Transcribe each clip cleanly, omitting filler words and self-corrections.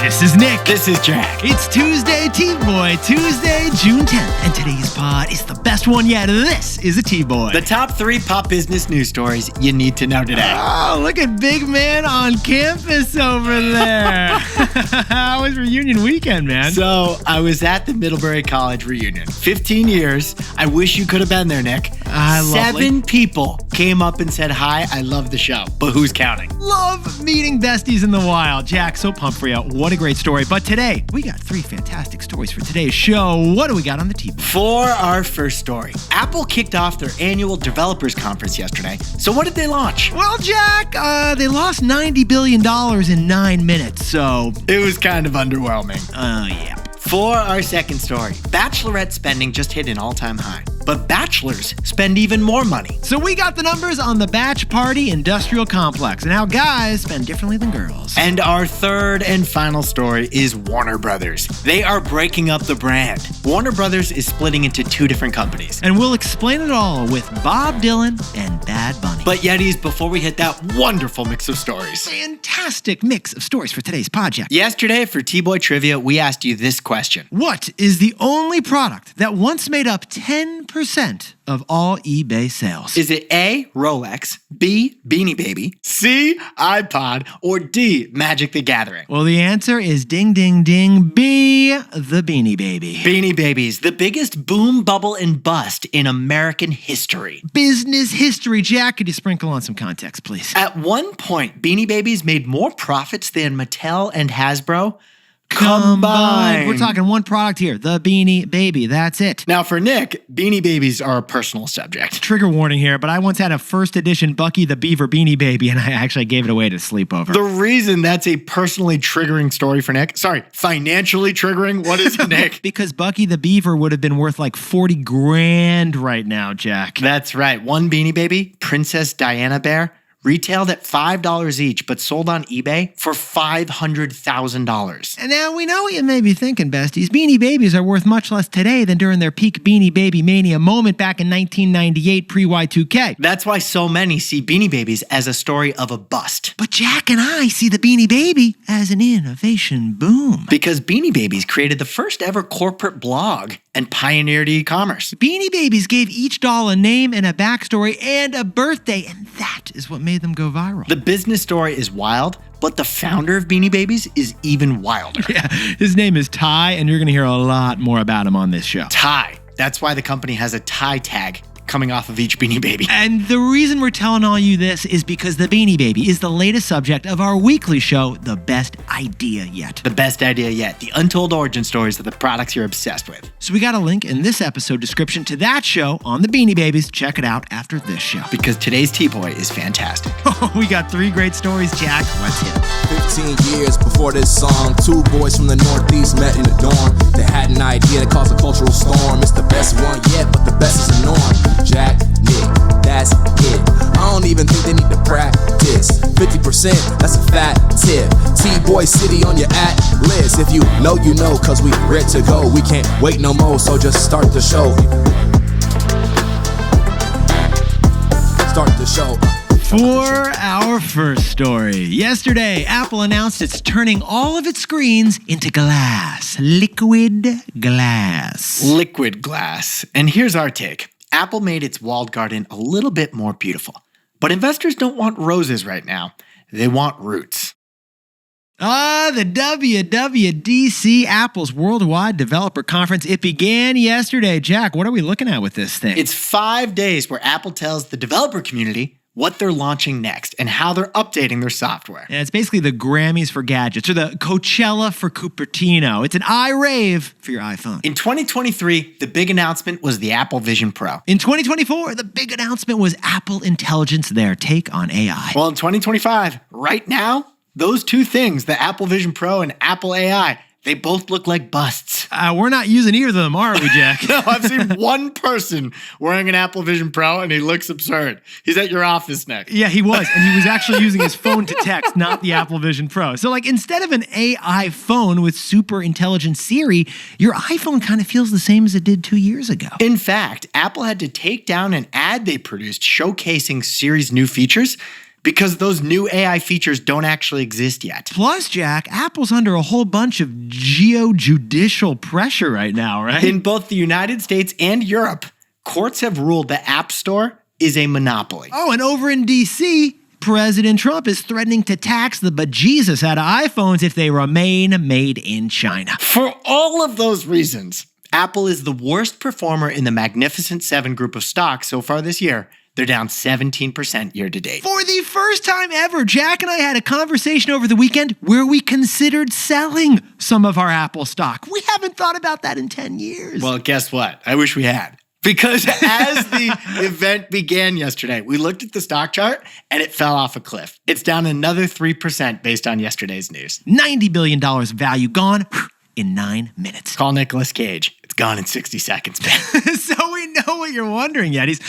This is Nick. This is Jack. It's Tuesday, T-Boy, Tuesday, June 10th, and today's pod is the best one yet. This is a T-Boy. The top 3 pop business news stories you need to know today. Oh, look at big man on campus over there. How was reunion weekend, man? So, I was at the Middlebury College reunion. 15 years. I wish you could have been there, Nick. Lovely. 7 people came up and said, hi, I love the show. But who's counting? Love meeting besties in the wild. Jack, so pumped for you. What a great story. But today, we got 3 fantastic stories for today's show. What do we got on the T-Boy? For our first story, Apple kicked off their annual developers conference yesterday. So what did they launch? Well, Jack, they lost $90 billion in 9 minutes, so... It was kind of underwhelming. Yeah. For our second story, Bachelorette spending just hit an all-time high. But bachelors spend even more money. So we got the numbers on the WWDC Industrial Complex and how guys spend differently than girls. And our third and final story is Warner Brothers. They are breaking up the brand. Warner Brothers is splitting into 2 different companies. And we'll explain it all with Bob Dylan and Bad Bunny. But Yetis, before we hit that wonderful mix of stories. Fantastic mix of stories for today's project. Yesterday for T-Boy Trivia, we asked you this question. What is the only product that once made up 10% of all eBay sales? Is it A, Rolex, B, Beanie Baby, C, iPod, or D, Magic the Gathering? Well, the answer is ding, ding, ding, B, the Beanie Baby. Beanie Babies, the biggest boom, bubble, and bust in American history. Business history. Jack, could you sprinkle on some context, please? At one point, Beanie Babies made more profits than Mattel and Hasbro combined. We're talking one product here, the Beanie Baby. That's it. Now for Nick, Beanie Babies are a personal subject. Trigger warning here, but I once had a first edition Bucky the Beaver Beanie Baby, and I actually gave it away to sleepover. The reason that's a personally triggering story for Nick, financially triggering, what is it, Nick? Because Bucky the Beaver would have been worth like 40 grand right now, Jack. That's right. One Beanie Baby, Princess Diana Bear, retailed at $5 each, but sold on eBay for $500,000. And now we know what you may be thinking, besties. Beanie Babies are worth much less today than during their peak Beanie Baby mania moment back in 1998 pre-Y2K. That's why so many see Beanie Babies as a story of a bust. But Jack and I see the Beanie Baby as an innovation boom. Because Beanie Babies created the first ever corporate blog and pioneered e-commerce. Beanie Babies gave each doll a name and a backstory and a birthday, and that is what made them go viral. The business story is wild, but the founder of Beanie Babies is even wilder. Yeah, his name is Ty, and you're going to hear a lot more about him on this show. Ty. That's why the company has a Ty tag coming off of each Beanie Baby. And the reason we're telling all you this is because the Beanie Baby is the latest subject of our weekly show, The Best Idea Yet. The best idea yet. The untold origin stories of the products you're obsessed with. So we got a link in this episode description to that show on the Beanie Babies. Check it out after this show. Because today's T-Boy is fantastic. Oh, we got 3 great stories, Jack. Let's hit it. 15 years before this song, 2 boys from the Northeast met in the dorm. They had an idea that caused a cultural storm. It's the best one yet, but the best is the norm. Jack, Nick, that's it. I don't even think they need to practice. 50%, that's a fat tip. T-Boy City on your list. If you know, you know, cause we ready to go. We can't wait no more, so just start the show. Start the show. For our first story, yesterday, Apple announced it's turning all of its screens into glass. Liquid glass. Liquid glass. And here's our take. Apple made its walled garden a little bit more beautiful. But investors don't want roses right now. They want roots. The WWDC, Apple's Worldwide Developer Conference. It began yesterday. Jack, what are we looking at with this thing? It's 5 days where Apple tells the developer community what they're launching next and how they're updating their software. And it's basically the Grammys for gadgets or the Coachella for Cupertino. It's an iRave for your iPhone. In 2023, the big announcement was the Apple Vision Pro. In 2024, the big announcement was Apple Intelligence, their take on AI. Well, in 2025, right now, those 2 things, the Apple Vision Pro and Apple AI, they both look like busts. We're not using either of them, are we, Jack? No, I've seen one person wearing an Apple Vision Pro, and he looks absurd. He's at your office next. Yeah, he was. And he was actually using his phone to text, not the Apple Vision Pro. So, instead of an AI phone with super intelligent Siri, your iPhone kind of feels the same as it did 2 years ago. In fact, Apple had to take down an ad they produced showcasing Siri's new features because those new AI features don't actually exist yet. Plus, Jack, Apple's under a whole bunch of geojudicial pressure right now, right? In both the United States and Europe, courts have ruled the App Store is a monopoly. Oh, and over in D.C., President Trump is threatening to tax the bejesus out of iPhones if they remain made in China. For all of those reasons, Apple is the worst performer in the Magnificent Seven group of stocks so far this year. They're down 17% year to date. For the first time ever, Jack and I had a conversation over the weekend where we considered selling some of our Apple stock. We haven't thought about that in 10 years. Well, guess what? I wish we had. Because as the event began yesterday, we looked at the stock chart and it fell off a cliff. It's down another 3% based on yesterday's news. $90 billion of value gone in 9 minutes. Call Nicolas Cage. It's gone in 60 seconds, man. So we know what you're wondering, Yetis.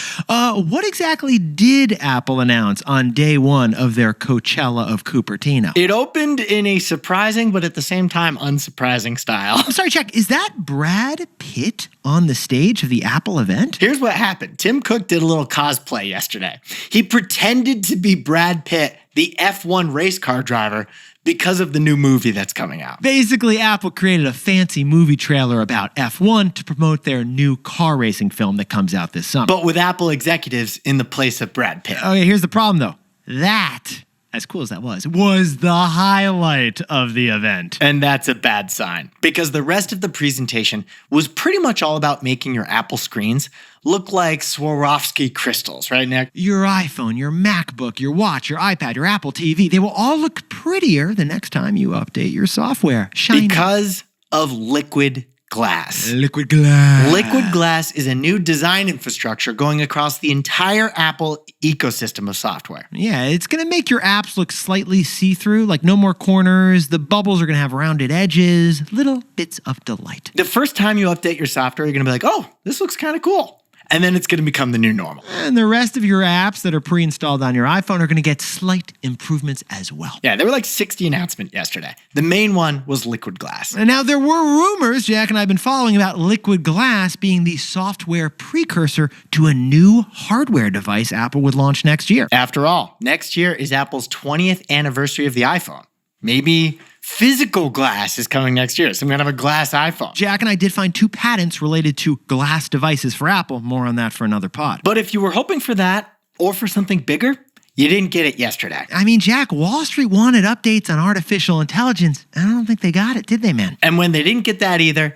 What exactly did Apple announce on day one of their Coachella of Cupertino? It opened in a surprising, but at the same time unsurprising style. I'm sorry, Jack, is that Brad Pitt on the stage of the Apple event? Here's what happened. Tim Cook did a little cosplay yesterday. He pretended to be Brad Pitt, the F1 race car driver, because of the new movie that's coming out. Basically, Apple created a fancy movie trailer about F1 to promote their new car racing film that comes out this summer. But with Apple executives in the place of Brad Pitt. Okay, here's the problem, though. That, as cool as that was the highlight of the event. And that's a bad sign, because the rest of the presentation was pretty much all about making your Apple screens look like Swarovski crystals, right, Nick? Your iPhone, your MacBook, your watch, your iPad, your Apple TV, they will all look prettier the next time you update your software. Shiny. Because of liquid glass. Liquid glass. Liquid glass is a new design infrastructure going across the entire Apple ecosystem of software. Yeah, it's going to make your apps look slightly see-through, like no more corners. The bubbles are going to have rounded edges, little bits of delight. The first time you update your software, you're going to be like, oh, this looks kind of cool. And then it's going to become the new normal. And the rest of your apps that are pre-installed on your iPhone are going to get slight improvements as well. Yeah, there were like 60 announcements yesterday. The main one was liquid glass. And now there were rumors, Jack and I have been following, about liquid glass being the software precursor to a new hardware device Apple would launch next year. After all, next year is Apple's 20th anniversary of the iPhone. Maybe physical glass is coming next year, some kind of a glass iPhone. Jack and I did find 2 patents related to glass devices for Apple. More on that for another pod. But if you were hoping for that or for something bigger, you didn't get it yesterday. I mean, Jack, Wall Street wanted updates on artificial intelligence. I don't think they got it, did they, man? And when they didn't get that either,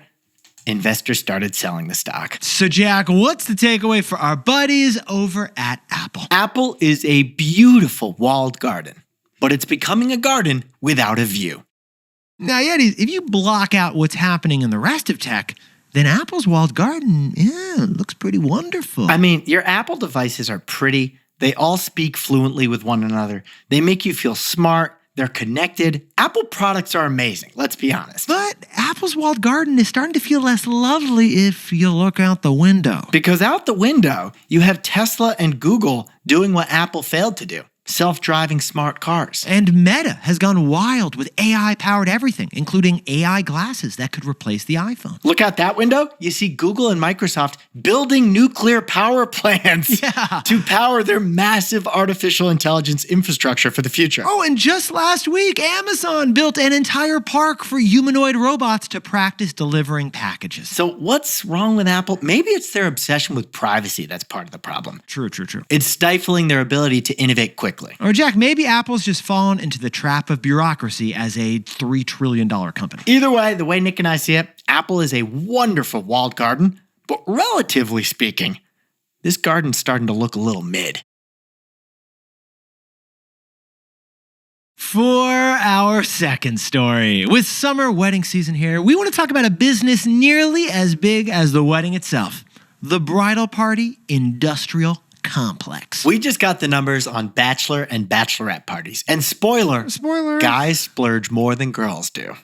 investors started selling the stock. So, Jack, what's the takeaway for our buddies over at Apple? Apple is a beautiful walled garden, but it's becoming a garden without a view. Now, Yetis, if you block out what's happening in the rest of tech, then Apple's walled garden, looks pretty wonderful. I mean, your Apple devices are pretty. They all speak fluently with one another. They make you feel smart. They're connected. Apple products are amazing, let's be honest. But Apple's walled garden is starting to feel less lovely if you look out the window. Because out the window, you have Tesla and Google doing what Apple failed to do. Self-driving smart cars. And Meta has gone wild with AI-powered everything, including AI glasses that could replace the iPhone. Look out that window. You see Google and Microsoft building nuclear power plants to power their massive artificial intelligence infrastructure for the future. Oh, and just last week, Amazon built an entire park for humanoid robots to practice delivering packages. So what's wrong with Apple? Maybe it's their obsession with privacy that's part of the problem. True. It's stifling their ability to innovate quickly. Or Jack, maybe Apple's just fallen into the trap of bureaucracy as a $3 trillion company. Either way, the way Nick and I see it, Apple is a wonderful walled garden, but relatively speaking, this garden's starting to look a little mid. For our second story, with summer wedding season here, we want to talk about a business nearly as big as the wedding itself, the Bridal Party Industrial Complex. We just got the numbers on bachelor and bachelorette parties. And spoiler, guys splurge more than girls do.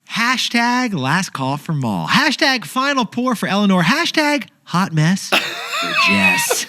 Hashtag last call for Maul. Hashtag final pour for Eleanor. Hashtag hot mess for Jess.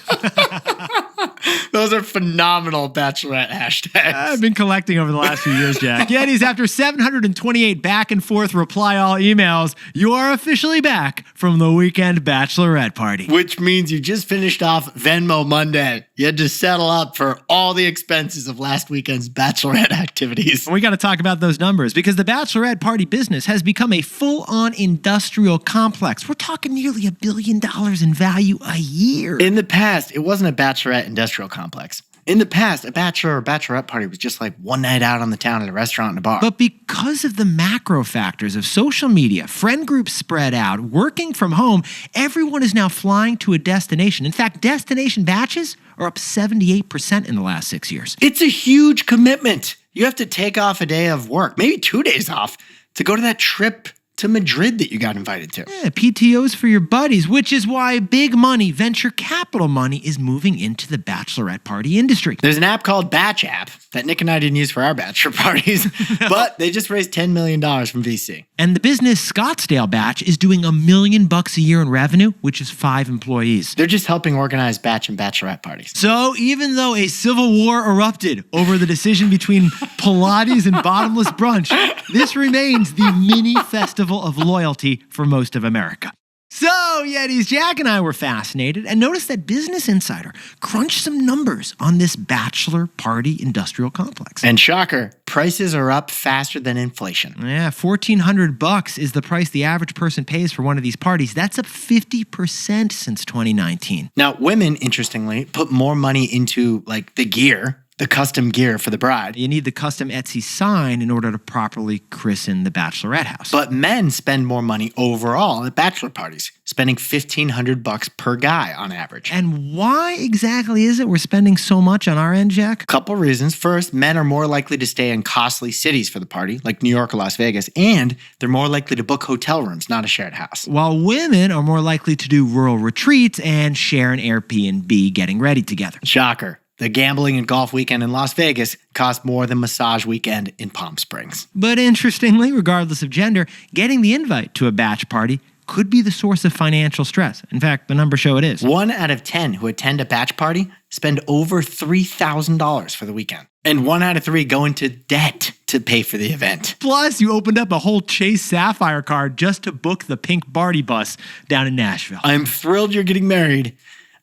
Those are phenomenal Bachelorette hashtags. I've been collecting over the last few years, Jack. Yetis, after 728 back and forth reply all emails, you are officially back from the weekend Bachelorette party. Which means you just finished off Venmo Monday. You had to settle up for all the expenses of last weekend's Bachelorette activities. We got to talk about those numbers because the Bachelorette party business has become a full-on industrial complex. We're talking nearly $1 billion in value a year. In the past, it wasn't a Bachelorette Industrial Complex. In the past, a bachelor or bachelorette party was just like one night out on the town at a restaurant and a bar. But because of the macro factors of social media, friend groups spread out, working from home, everyone is now flying to a destination. In fact, destination batches are up 78% in the last 6 years. It's a huge commitment. You have to take off a day of work, maybe 2 days off, to go to that trip to Madrid that you got invited to. Yeah, PTOs for your buddies, which is why big money, venture capital money, is moving into the bachelorette party industry. There's an app called Batch App that Nick and I didn't use for our bachelor parties, but they just raised $10 million from VC. And the business Scottsdale batch is doing $1 million a year in revenue, which is 5 employees. They're just helping organize batch and bachelorette parties. So even though a civil war erupted over the decision between Pilates and bottomless brunch, this remains the mini festival of loyalty for most of America. So, Yetis, Jack and I were fascinated and noticed that Business Insider crunched some numbers on this bachelor party industrial complex. And shocker, prices are up faster than inflation. Yeah, $1,400 is the price the average person pays for one of these parties. That's up 50% since 2019. Now, women, interestingly, put more money into like the gear, the custom gear for the bride. You need the custom Etsy sign in order to properly christen the bachelorette house. But men spend more money overall at bachelor parties, spending $1,500 per guy on average. And why exactly is it we're spending so much on our end, Jack? Couple reasons. First, men are more likely to stay in costly cities for the party, like New York or Las Vegas, and they're more likely to book hotel rooms, not a shared house. While women are more likely to do rural retreats and share an Airbnb getting ready together. Shocker. The gambling and golf weekend in Las Vegas cost more than massage weekend in Palm Springs. But interestingly, regardless of gender, getting the invite to a batch party could be the source of financial stress. In fact, the numbers show it is. 1 out of 10 who attend a batch party spend over $3,000 for the weekend. And 1 out of 3 go into debt to pay for the event. Plus, you opened up a whole Chase Sapphire card just to book the pink Barty bus down in Nashville. I'm thrilled you're getting married.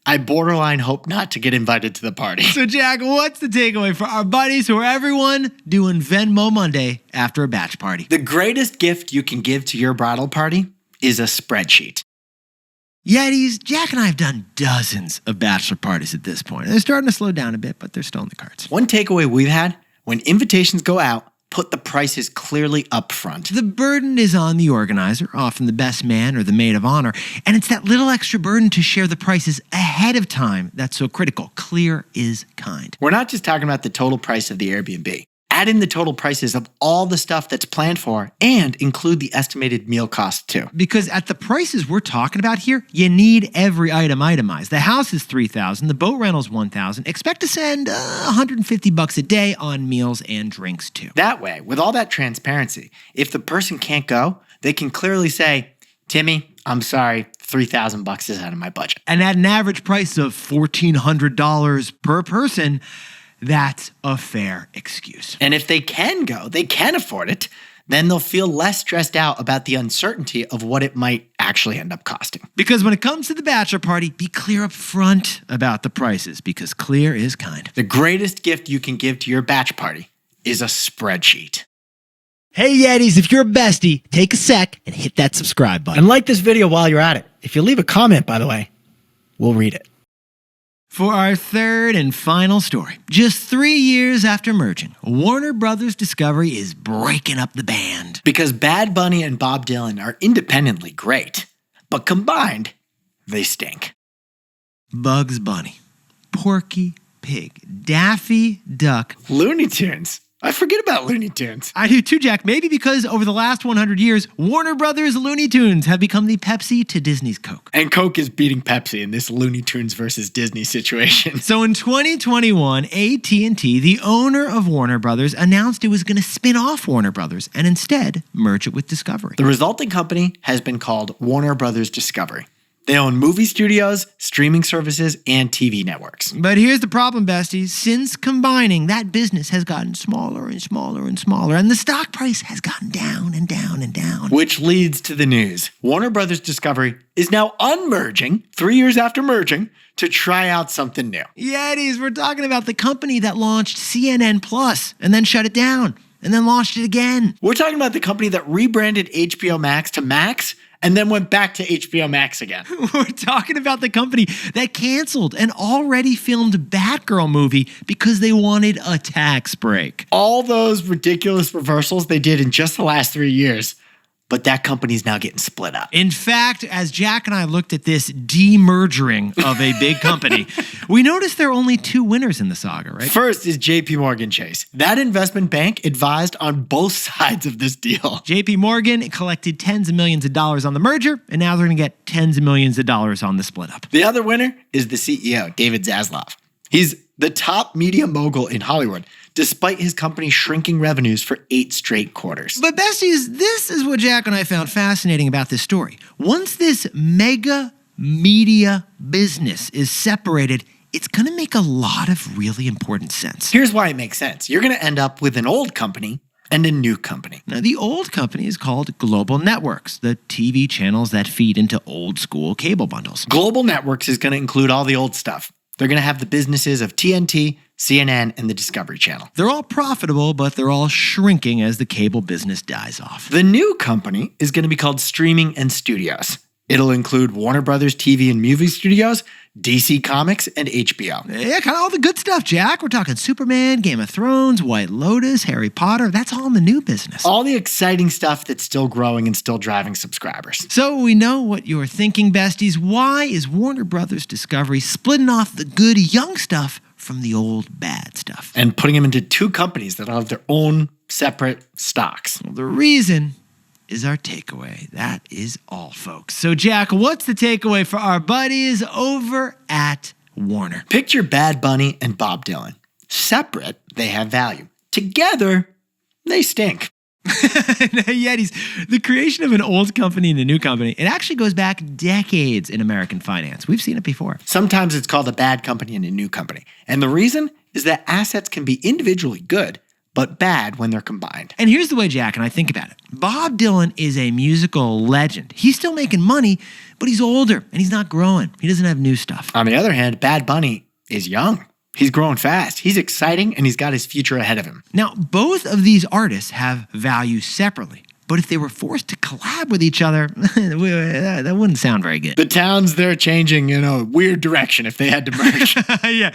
I borderline hope not to get invited to the party. So, Jack, what's the takeaway for our buddies who are everyone doing Venmo Monday after a batch party? The greatest gift you can give to your bridal party is a spreadsheet. Yetis, Jack and I have done dozens of bachelor parties at this point. They're starting to slow down a bit, but they're still in the cards. One takeaway we've had, when invitations go out, put the prices clearly up front. The burden is on the organizer, often the best man or the maid of honor, and it's that little extra burden to share the prices ahead of time that's so critical. Clear is kind. We're not just talking about the total price of the Airbnb. Add in the total prices of all the stuff that's planned for and include the estimated meal cost too. Because at the prices we're talking about here, you need every item itemized. The house is $3,000, the boat rental's $1,000. Expect to spend $150 a day on meals and drinks too. That way, with all that transparency, if the person can't go, they can clearly say, Timmy, I'm sorry, $3,000 is out of my budget. And at an average price of $1,400 per person, that's a fair excuse. And if they can go, they can afford it, then they'll feel less stressed out about the uncertainty of what it might actually end up costing. Because when it comes to the bachelor party, be clear up front about the prices, because clear is kind. The greatest gift you can give to your batch party is a spreadsheet. Hey Yetis, if you're a bestie, take a sec and hit that subscribe button. And like this video while you're at it. If you leave a comment, by the way, we'll read it. For our third and final story, just 3 years after merging, Warner Brothers Discovery is breaking up the band. Because Bad Bunny and Bob Dylan are independently great, but combined, they stink. Bugs Bunny, Porky Pig, Daffy Duck, Looney Tunes. I forget about Looney Tunes. I do too, Jack. Maybe because over the last 100 years, Warner Brothers Looney Tunes have become the Pepsi to Disney's Coke. And Coke is beating Pepsi in this Looney Tunes versus Disney situation. So in 2021, AT&T, the owner of Warner Brothers, announced it was going to spin off Warner Brothers and instead merge it with Discovery. The resulting company has been called Warner Brothers Discovery. They own movie studios, streaming services, and TV networks. But here's the problem, besties. Since combining, that business has gotten smaller and smaller and smaller, and the stock price has gotten down and down and down. Which leads to the news. Warner Brothers Discovery is now unmerging 3 years after merging to try out something new. Yetis, we're talking about the company that launched CNN Plus and then shut it down and then launched it again. We're talking about the company that rebranded HBO Max to Max and then went back to HBO Max again. We're talking about the company that canceled an already filmed Batgirl movie because they wanted a tax break. All those ridiculous reversals they did in just the last 3 years. But that company's now getting split up. In fact, as Jack and I looked at this demergering of a big company, we noticed there are only two winners in the saga, right? First is JP Morgan Chase. That investment bank advised on both sides of this deal. JP Morgan collected tens of millions of dollars on the merger, and now they're going to get tens of millions of dollars on the split up. The other winner is the CEO, David Zaslav. He's the top media mogul in Hollywood, despite his company shrinking revenues for 8 straight quarters. But besties, this is what Jack and I found fascinating about this story. Once this mega media business is separated, it's going to make a lot of really important sense. Here's why it makes sense. You're going to end up with an old company and a new company. Now, the old company is called Global Networks, the TV channels that feed into old school cable bundles. Global Networks is going to include all the old stuff. They're going to have the businesses of TNT, CNN, and the Discovery Channel. They're all profitable, but they're all shrinking as the cable business dies off. The new company is going to be called Streaming and Studios. It'll include Warner Brothers TV and movie studios, DC Comics, and HBO. Yeah, kind of all the good stuff, Jack. We're talking Superman, Game of Thrones, White Lotus, Harry Potter. That's all in the new business. All the exciting stuff that's still growing and still driving subscribers. So we know what you're thinking, besties. Why is Warner Brothers Discovery splitting off the good young stuff from the old bad stuff? And putting them into two companies that have their own separate stocks. Well, the reason is our takeaway. That is all, folks. So, Jack, what's the takeaway for our buddies over at Warner? Picture Bad Bunny and Bob Dylan. Separate, they have value. Together, they stink. Yetis, the creation of an old company and a new company, it actually goes back decades in American finance. We've seen it before. Sometimes it's called a bad company and a new company. And the reason is that assets can be individually good, but bad when they're combined. And here's the way Jack and I think about it. Bob Dylan is a musical legend. He's still making money, but he's older and he's not growing. He doesn't have new stuff. On the other hand, Bad Bunny is young. He's growing fast. He's exciting, and he's got his future ahead of him. Now, both of these artists have value separately. But if they were forced to collab with each other, that wouldn't sound very good. The towns, they're changing in a weird direction if they had to merge. Yeah,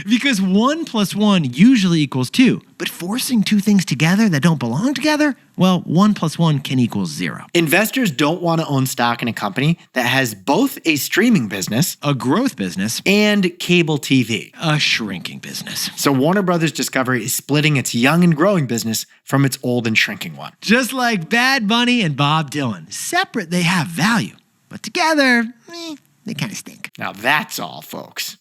because 1 + 1 usually equals 2. But forcing two things together that don't belong together, well, 1 + 1 can equal 0. Investors don't want to own stock in a company that has both a streaming business, A growth business, and cable TV. a shrinking business. So Warner Brothers Discovery is splitting its young and growing business from its old and shrinking one. Just like Bad Bunny and Bob Dylan. Separate, they have value. But together, they kind of stink. Now that's all, folks.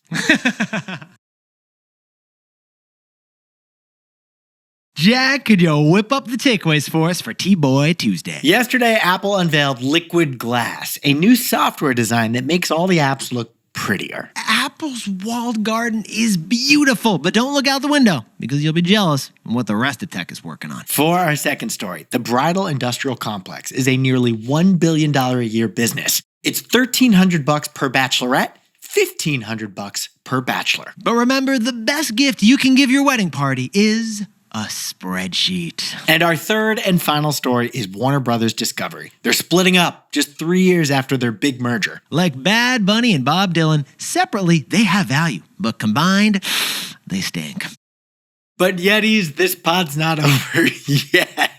Jack, could you whip up the takeaways for us for TBOY Tuesday? Yesterday, Apple unveiled Liquid Glass, a new software design that makes all the apps look prettier. Apple's walled garden is beautiful, but don't look out the window because you'll be jealous of what the rest of tech is working on. For our second story, the Bridal Industrial Complex is a nearly $1 billion a year business. It's $1,300 per bachelorette, $1,500 per bachelor. But remember, the best gift you can give your wedding party is a spreadsheet. And our third and final story is Warner Brothers Discovery. They're splitting up just 3 years after their big merger. Like Bad Bunny and Bob Dylan, separately, they have value, but combined, they stink. But Yetis, this pod's not over yet.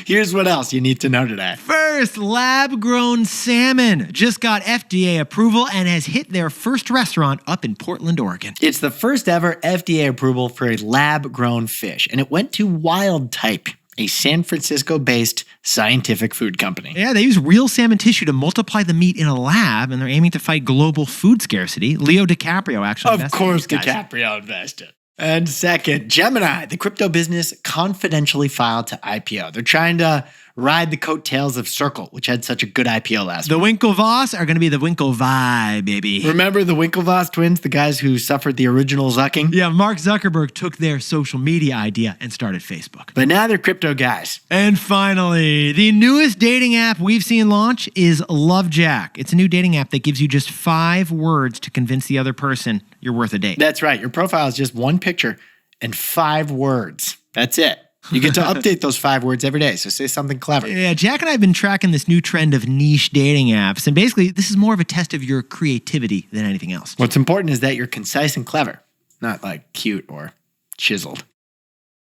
Here's what else you need to know today. First, lab-grown salmon just got FDA approval and has hit their first restaurant up in Portland, Oregon. It's the first ever FDA approval for a lab-grown fish, and it went to Wild Type, a San Francisco-based scientific food company. Yeah, they use real salmon tissue to multiply the meat in a lab, and they're aiming to fight global food scarcity. Leo DiCaprio actually invested. Of course, in these guys. DiCaprio invested. And second, Gemini, the crypto business, confidentially filed to IPO. They're trying to ride the coattails of Circle, which had such a good IPO last The week. Winklevoss are going to be the Winklevi, baby. Remember the Winklevoss twins, the guys who suffered the original zucking? Yeah, Mark Zuckerberg took their social media idea and started Facebook. But now they're crypto guys. And finally, the newest dating app we've seen launch is Love Jack. It's a new dating app that gives you just 5 words to convince the other person you're worth a date. That's right. Your profile is just one picture and 5 words. That's it. You get to update those 5 words every day, so say something clever. Yeah, Jack and I have been tracking this new trend of niche dating apps, and basically, this is more of a test of your creativity than anything else. What's important is that you're concise and clever, not like cute or chiseled.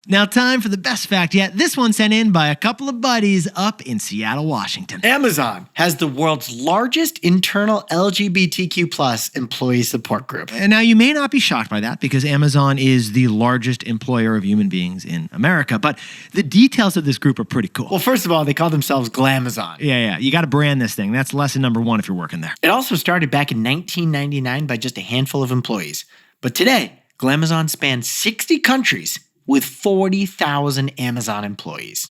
Now, time for the best fact yet. This one sent in by a couple of buddies up in Seattle, Washington. Amazon has the world's largest internal LGBTQ plus employee support group. And now, you may not be shocked by that because Amazon is the largest employer of human beings in America, but the details of this group are pretty cool. Well, first of all, they call themselves Glamazon. Yeah, you got to brand this thing. That's lesson number 1 if you're working there. It also started back in 1999 by just a handful of employees. But today, Glamazon spans 60 countries with 40,000 Amazon employees.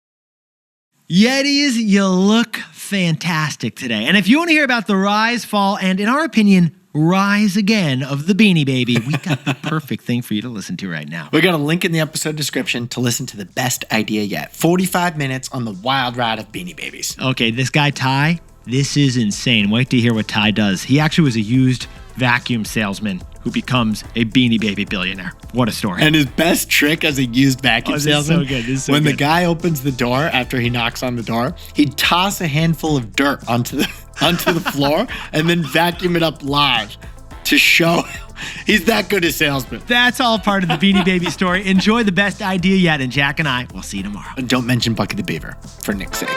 Yetis, you look fantastic today. And if you want to hear about the rise, fall, and in our opinion, rise again of the Beanie Baby, we got the perfect thing for you to listen to right now. We got a link in the episode description to listen to the best idea yet. 45 minutes on the wild ride of Beanie Babies. Okay, this guy, Ty, this is insane. Wait to hear what Ty does. He actually was a used vacuum salesman who becomes a Beanie Baby billionaire. What a story. And his best trick as a used vacuum salesman, this is so when good. the guy opens the door after he knocks on the door, he'd toss a handful of dirt onto the floor and then vacuum it up live to show he's that good a salesman. That's all part of the Beanie Baby story. Enjoy the best idea yet, and Jack and I will see you tomorrow. And don't mention Bucky the Beaver, for Nick's sake.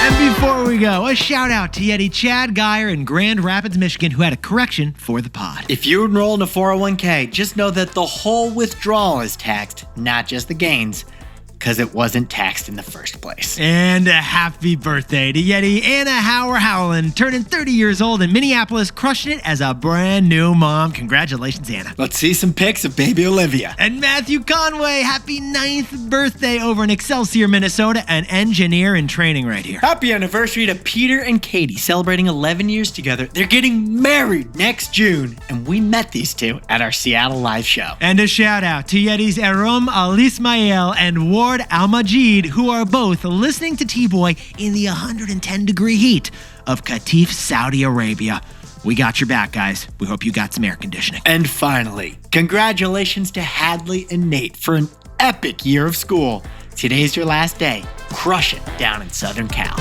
And before we go, a shout out to Yeti Chad Geyer in Grand Rapids, Michigan, who had a correction for the pod. If you enroll in a 401k, just know that the whole withdrawal is taxed, not just the gains, because it wasn't taxed in the first place. And a happy birthday to Yeti Anna Howland, turning 30 years old in Minneapolis, crushing it as a brand new mom. Congratulations, Anna. Let's see some pics of baby Olivia. And Matthew Conway, happy 9th birthday over in Excelsior, Minnesota, an engineer in training right here. Happy anniversary to Peter and Katie, celebrating 11 years together. They're getting married next June, and we met these two at our Seattle live show. And a shout out to Yeti's Arum Al-Ismail and Ward Al-Majid, who are both listening to T-Boy in the 110-degree heat of Qatif, Saudi Arabia. We got your back, guys. We hope you got some air conditioning. And finally, congratulations to Hadley and Nate for an epic year of school. Today's your last day. Crush it down in Southern Cal.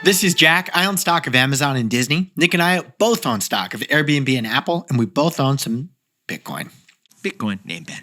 This is Jack. I own stock of Amazon and Disney. Nick and I both own stock of Airbnb and Apple, and we both own some Bitcoin. Bitcoin name Ben.